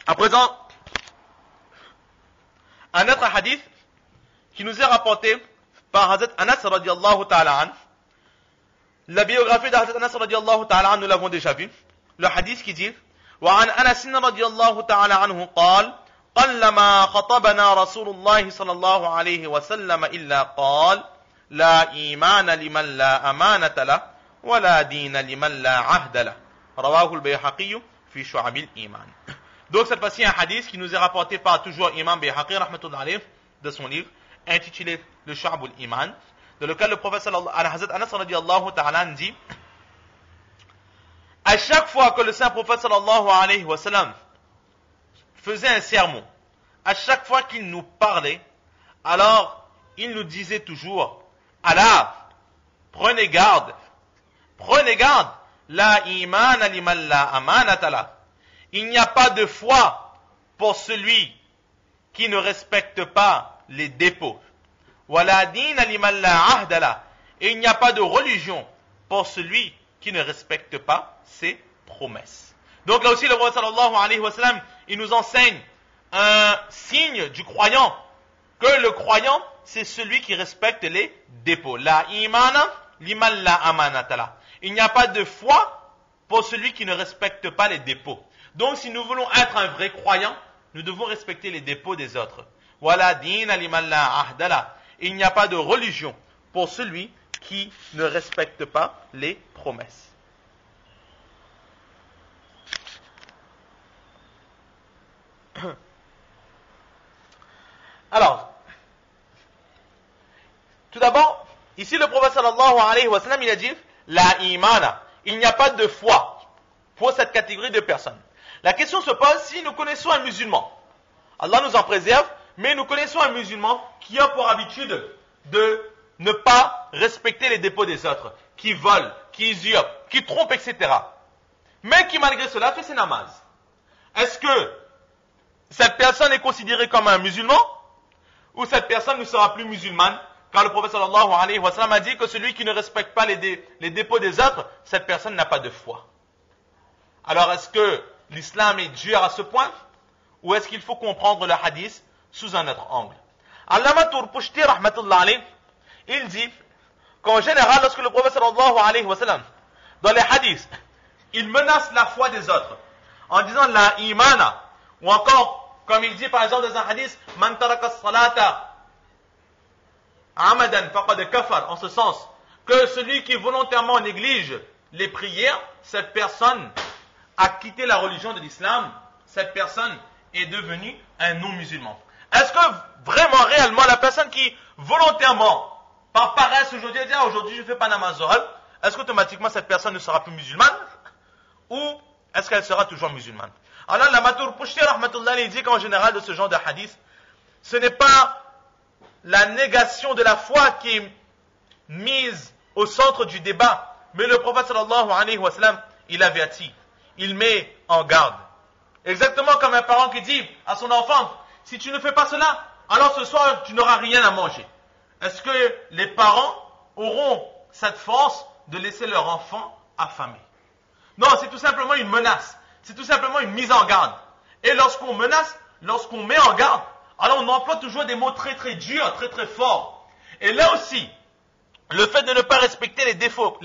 À présent, un autre hadith qui nous est rapporté par Hazrat Anas radiallahu ta'ala an. La biographie d'Hazrat Anas radiallahu ta'ala an, nous l'avons déjà vu. Le hadith qui dit وعن أنس رضي الله تعالى عنه قال قلما خطبنا رسول الله صلى الله عليه وسلم إلا قال لا إيمان لمن لا أمانة له ولا دين لمن لا عهد له رواه البيهقي في شعب الإيمان. Donc cette fois-ci un hadith qui nous est rapporté par toujours Imam Bayhaqi rahmatullah alayh de son livre intitulé le Shu'ab al-Iman, dans lequel le prophète Hazrat Anas radiallahu ta'ala dit à chaque fois que le saint prophète sallallahu alayhi wa sallam faisait un sermon, à chaque fois qu'il nous parlait, alors il nous disait toujours Allah, prenez garde, la imana liman la amanata la. Il n'y a pas de foi pour celui qui ne respecte pas les dépôts. Wala dina liman la ahda la. Et il n'y a pas de religion pour celui qui ne respecte pas ses promesses. Donc là aussi le prophète sallallahu alayhi wa sallam, il nous enseigne un signe du croyant, que le croyant c'est celui qui respecte les dépôts. La imana liman la amanatala. Il n'y a pas de foi pour celui qui ne respecte pas les dépôts. Donc si nous voulons être un vrai croyant, nous devons respecter les dépôts des autres. Wala dina liman la ahdala. Il n'y a pas de religion pour celui qui ne respecte pas les promesses. Alors, tout d'abord, ici le prophète sallallahu alayhi wa sallam, il a dit la imana. Il n'y a pas de foi pour cette catégorie de personnes. La question se pose si nous connaissons un musulman. Allah nous en préserve, mais nous connaissons un musulman qui a pour habitude de ne pas respecter les dépôts des autres, qui vole, qui usurpe, qui trompe, etc. Mais qui malgré cela fait ses namazes. Est-ce que cette personne est considérée comme un musulman ou cette personne ne sera plus musulmane? Car le prophète sallallahu alayhi wa sallam a dit que celui qui ne respecte pas les dépôts des autres, cette personne n'a pas de foi. Alors est-ce que l'islam est dur à ce point ou est-ce qu'il faut comprendre le hadith sous un autre angle? Allama Turpushti rahmatullah alayh, il dit qu'en général lorsque le prophète sallallahu alayhi wa sallam dans les hadiths il menace la foi des autres en disant la imana, ou encore comme il dit par exemple dans un hadith man taraka as-salata amadan faqad kafar, en ce sens que celui qui volontairement néglige les prières, cette personne a quitté la religion de l'islam, cette personne est devenue un non-musulman. Est-ce que vraiment, réellement, la personne qui volontairement, par paresse aujourd'hui, dit aujourd'hui je ne fais pas namaz zuhr, est-ce qu'automatiquement cette personne ne sera plus musulmane ou est-ce qu'elle sera toujours musulmane? Alors la Matur Pushti rahmatullah il dit qu'en général de ce genre de hadith, ce n'est pas la négation de la foi qui est mise au centre du débat, mais le prophète sallallahu alayhi wa sallam, il avertit, il met en garde. Exactement comme un parent qui dit à son enfant, si tu ne fais pas cela, alors ce soir tu n'auras rien à manger. Est-ce que les parents auront cette force de laisser leur enfant affamé? Non, c'est tout simplement une menace, c'est tout simplement une mise en garde. Et lorsqu'on menace, lorsqu'on met en garde, alors on emploie toujours des mots très très durs, très très forts. Et là aussi, le fait de ne pas respecter les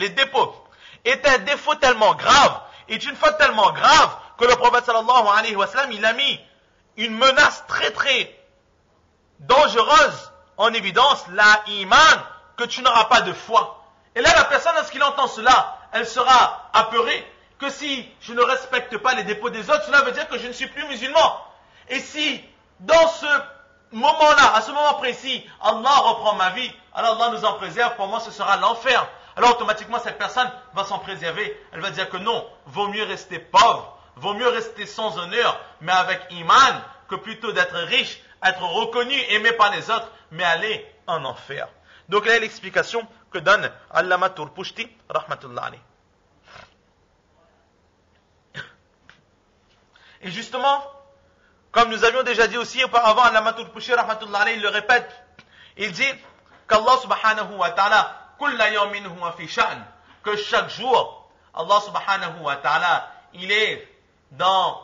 dépôts est un défaut tellement grave, est une faute tellement grave que le prophète sallallahu alayhi wa sallam, il a mis une menace très très dangereuse en évidence, la iman, que tu n'auras pas de foi. Et là la personne, lorsqu'il entend cela, elle sera apeurée que si je ne respecte pas les dépôts des autres, cela veut dire que je ne suis plus musulman. Et si dans ce moment-là, à ce moment précis, Allah reprend ma vie, alors Allah nous en préserve, pour moi ce sera l'enfer. Alors automatiquement cette personne va s'en préserver, elle va dire que non, vaut mieux rester pauvre, vaut mieux rester sans honneur, mais avec iman, que plutôt d'être riche, être reconnu, aimé par les autres, mais aller en enfer. Donc là est l'explication que donne Allama Turpushti rahmatullah alayh. Et justement, comme nous avions déjà dit aussi auparavant, Allama Turpushti rahmatullah alayh, il le répète, il dit qu'Allah subhanahu wa ta'ala kulla yawmin huwa fi sha'n, que chaque jour Allah subhanahu wa ta'ala il est dans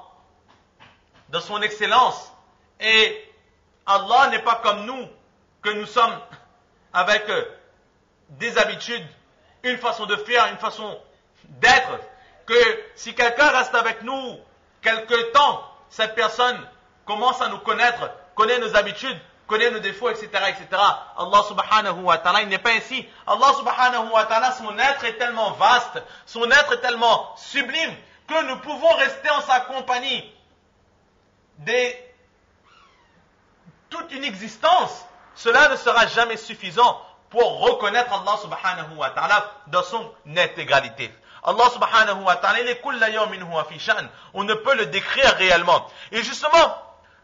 de son excellence. Et Allah n'est pas comme nous, que nous sommes avec des habitudes, une façon de faire, une façon d'être, que si quelqu'un reste avec nous quelque temps, cette personne commence à nous connaître, connaît nos habitudes, connaît nos défauts, etc., etc. Allah subhanahu wa ta'ala, il n'est pas ainsi. Allah subhanahu wa ta'ala, son être est tellement vaste, son être est tellement sublime, que nous pouvons rester en sa compagnie toute une existence. Cela ne sera jamais suffisant pour reconnaître Allah subhanahu wa ta'ala dans son intégralité. Allah subhanahu wa ta'ala, il est kulla yawmin huwa fi sha'n. On ne peut le décrire réellement. Et justement,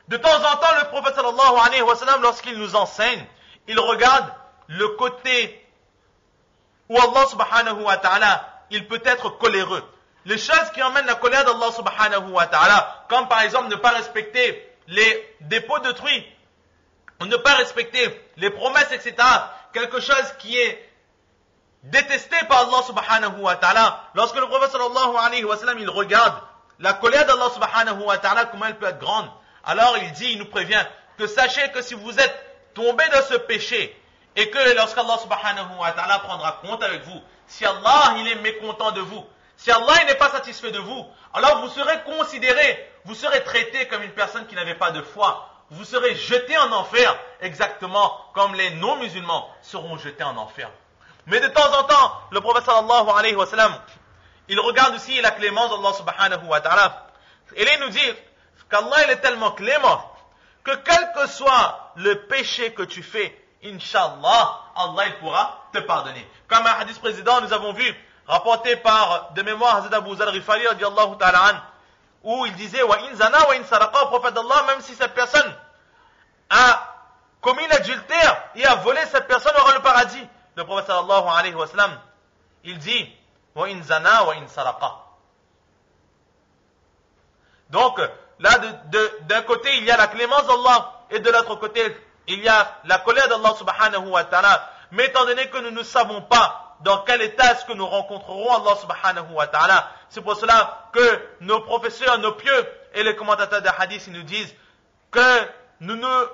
de temps en temps, le prophète sallallahu alayhi wa sallam, lorsqu'il nous enseigne, il regarde le côté où Allah subhanahu wa ta'ala, il peut être coléreux. Les choses qui emmènent la colère d'Allah subhanahu wa ta'ala, comme par exemple ne pas respecter les dépôts d'autrui, ou ne pas respecter les promesses, etc. Quelque chose qui est détesté par Allah subhanahu wa ta'ala. Lorsque le prophète sallallahu alayhi wa sallam, il regarde la colère d'Allah subhanahu wa ta'ala, comment elle peut être grande, alors il dit, il nous prévient, que sachez que si vous êtes tombé dans ce péché, et que lorsqu'Allah subhanahu wa ta'ala prendra compte avec vous, si Allah il est mécontent de vous, si Allah il n'est pas satisfait de vous, alors vous serez considéré, vous serez traité comme une personne qui n'avait pas de foi. Vous serez jeté en enfer, exactement comme les non-musulmans seront jetés en enfer. Mais de temps en temps, le prophète sallallahu alayhi wa sallam, il regarde aussi la clémence d'Allah subhanahu wa ta'ala. Et il nous dit qu'Allah il est tellement clément que quel que soit le péché que tu fais, Inch'Allah, Allah il pourra te pardonner. Comme un hadith précédent, nous avons vu, rapporté par de mémoire Hazrat Abu Zar al-Ghifari radiyallahu ta'ala an, où il disait wa in zana wa in saraqa, au prophète d'Allah, même si cette personne a commis l'adultère et a volé, cette personne aura le paradis. Le prophète sallallahu alayhi wa sallam, il dit wa in zana wa in saraqa. Donc là d'un côté il y a la clémence d'Allah et de l'autre côté il y a la colère d'Allah subhanahu wa ta'ala. Mais étant donné que nous ne savons pas dans quel état est-ce que nous rencontrerons Allah subhanahu wa ta'ala, c'est pour cela que nos professeurs, nos pieux et les commentateurs de hadith ils nous disent que nous ne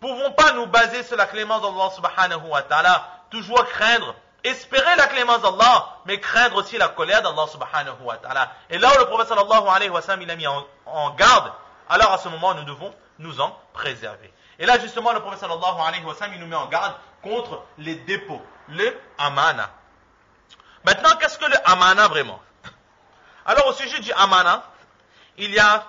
pouvons pas nous baser sur la clémence d'Allah subhanahu wa ta'ala, toujours craindre, espérer la clémence d'Allah, mais craindre aussi la colère d'Allah subhanahu wa ta'ala. Et là où le prophète sallallahu alayhi wa sallam il a mis en garde, alors à ce moment nous devons nous en préserver. Et là justement le prophète sallallahu alayhi wa sallam il nous met en garde contre les dépôts, le amana. Maintenant qu'est-ce que le amana vraiment? Alors au sujet du amana, il y a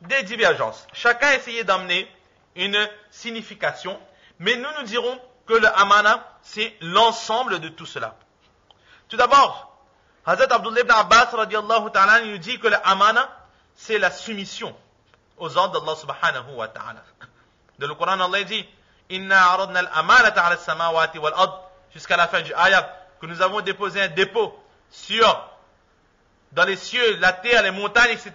des divergences. Chacun a essayé d'amener une signification, mais nous dirons que le amana c'est l'ensemble de tout cela. Tout d'abord, Hazrat Abdullah ibn Abbas radiyallahu ta'ala nous dit que le amana c'est la soumission aux ordres d'Allah subhanahu wa ta'ala. Dans le Coran, Allah dit Inna aradna al-amanata ala as-samawati wal-ard, jusqu'à la fin du ayat, que nous avons déposé un dépôt dans les cieux, la terre, les montagnes, etc.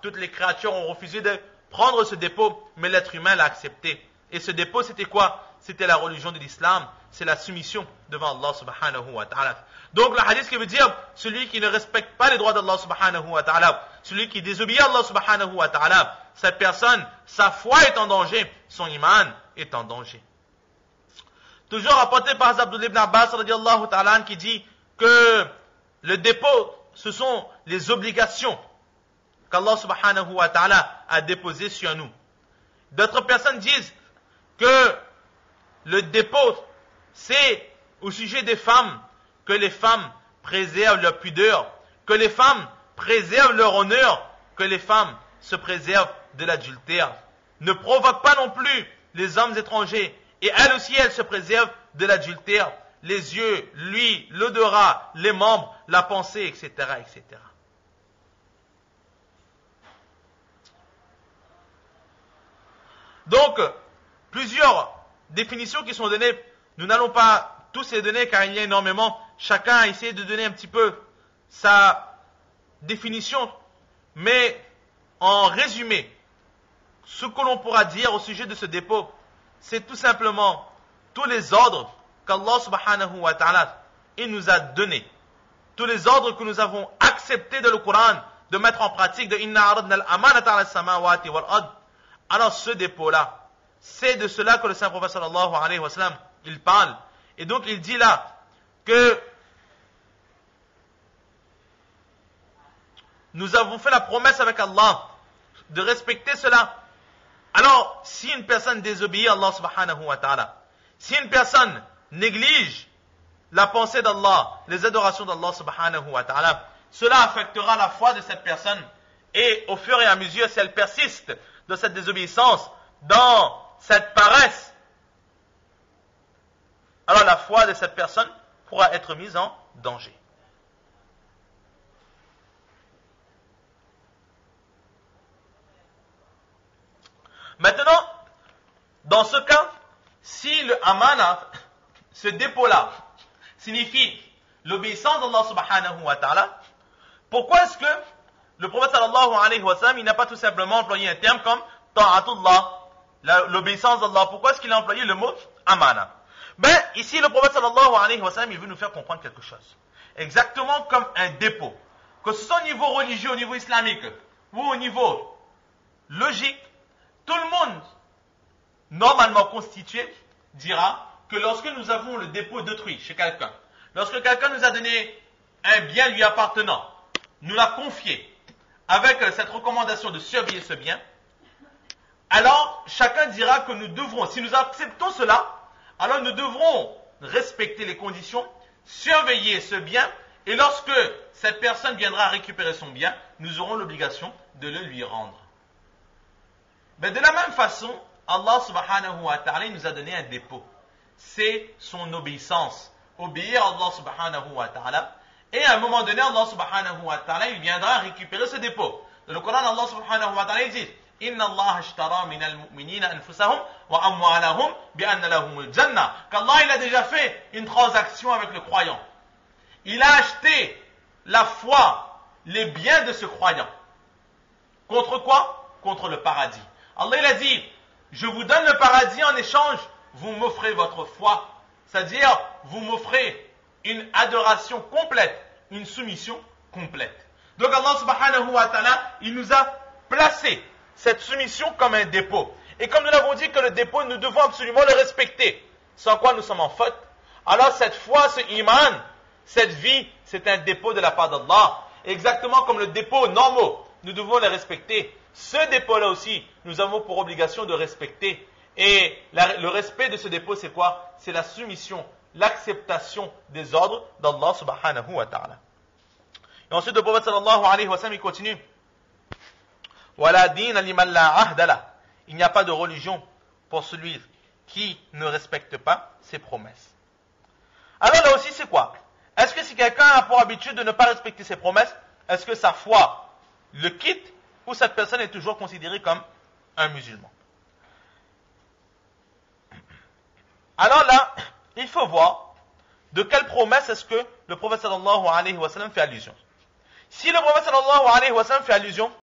Toutes les créatures ont refusé de prendre ce dépôt, mais l'être humain l'a accepté. Et ce dépôt, c'était quoi? C'était la religion de l'islam, c'est la soumission devant Allah subhanahu wa ta'ala. Donc le hadith qui veut dire, celui qui ne respecte pas les droits d'Allah subhanahu wa ta'ala, celui qui désobéit à Allah subhanahu wa ta'ala, cette personne, sa foi est en danger, son iman est en danger. Toujours rapporté par Abdullah ibn Abbas radiyallahu ta'ala qui dit que le dépôt, ce sont les obligations qu'Allah subhanahu wa ta'ala a déposées sur nous. D'autres personnes disent que le dépôt, c'est au sujet des femmes, que les femmes préservent leur pudeur, que les femmes préservent leur honneur, que les femmes se préservent de l'adultère. Ne provoquent pas non plus les hommes étrangers, et elles aussi, elles se préservent de l'adultère, les yeux, l'ouïe, l'odorat, les membres, la pensée, etc., etc. Donc, plusieurs définitions qui sont données, nous n'allons pas tous les donner car il y a énormément, chacun a essayé de donner un petit peu sa définition, mais en résumé, ce que l'on pourra dire au sujet de ce dépôt, c'est tout simplement tous les ordres qu'Allah subhanahu wa ta'ala il nous a donnés, tous les ordres que nous avons acceptés dans le Coran, de mettre en pratique de Inna aradna al-amanata ala samawati wal ard. Alors ce dépôt-là, c'est de cela que le saint prophète sallallahu alayhi wa sallam, il parle. Et donc il dit là que nous avons fait la promesse avec Allah de respecter cela. Alors, si une personne désobéit à Allah subhanahu wa ta'ala, si une personne néglige la pensée d'Allah, les adorations d'Allah subhanahu wa ta'ala, cela affectera la foi de cette personne. Et au fur et à mesure, si elle persiste dans cette désobéissance, dans cette paresse, alors la foi de cette personne pourra être mise en danger. Maintenant, dans ce cas, si le amana, ce dépôt-là, signifie l'obéissance d'Allah subhanahu wa ta'ala, pourquoi est-ce que le prophète sallallahu alayhi wa sallam, il n'a pas tout simplement employé un terme comme ta'atullah, l'obéissance d'Allah? Pourquoi est-ce qu'il a employé le mot amana? Ben, ici, le prophète sallallahu alayhi wa sallam, il veut nous faire comprendre quelque chose. Exactement comme un dépôt. Que ce soit au niveau religieux, au niveau islamique, ou au niveau logique, tout le monde, normalement constitué, dira que lorsque nous avons le dépôt d'autrui chez quelqu'un, lorsque quelqu'un nous a donné un bien lui appartenant, nous l'a confié, avec cette recommandation de surveiller ce bien, alors chacun dira que nous devrons, si nous acceptons cela, alors nous devrons respecter les conditions, surveiller ce bien, et lorsque cette personne viendra récupérer son bien, nous aurons l'obligation de le lui rendre. Mais de la même façon, Allah subhanahu wa ta'ala nous a donné un dépôt. C'est son obéissance. Obéir à Allah subhanahu wa ta'ala. Et à un moment donné, Allah subhanahu wa ta'ala, il viendra récupérer ce dépôt. Dans le Coran, Allah subhanahu wa ta'ala, il dit Inna Allah ashtara minal mu'minina anfusahum wa amwalahum bi'anna lahumul jannah. Qu'Allah, il a déjà fait une transaction avec le croyant. Il a acheté la foi, les biens de ce croyant. Contre quoi? Contre le paradis. Allah, il a dit, je vous donne le paradis en échange, vous m'offrez votre foi. C'est-à-dire, vous m'offrez une adoration complète, une soumission complète. Donc Allah subhanahu wa ta'ala, il nous a placé cette soumission comme un dépôt. Et comme nous l'avons dit que le dépôt, nous devons absolument le respecter, sans quoi nous sommes en faute. Alors cette foi, ce iman, cette vie, c'est un dépôt de la part d'Allah. Exactement comme le dépôt normal, nous devons le respecter. Ce dépôt-là aussi, nous avons pour obligation de respecter. Et le respect de ce dépôt, c'est quoi? C'est la soumission, l'acceptation des ordres d'Allah subhanahu wa ta'ala. Et ensuite, le prophète sallallahu alayhi wa sallam, il continue. Wala dina liman la ahdala. Il n'y a pas de religion pour celui qui ne respecte pas ses promesses. Alors là aussi, c'est quoi? Est-ce que si quelqu'un a pour habitude de ne pas respecter ses promesses, est-ce que sa foi le quitte ou cette personne est toujours considérée comme un musulman? Alors là, il faut voir de quelle promesse est-ce que le prophète sallallahu alayhi wa sallam fait allusion. Si le prophète sallallahu alayhi wa sallam fait allusion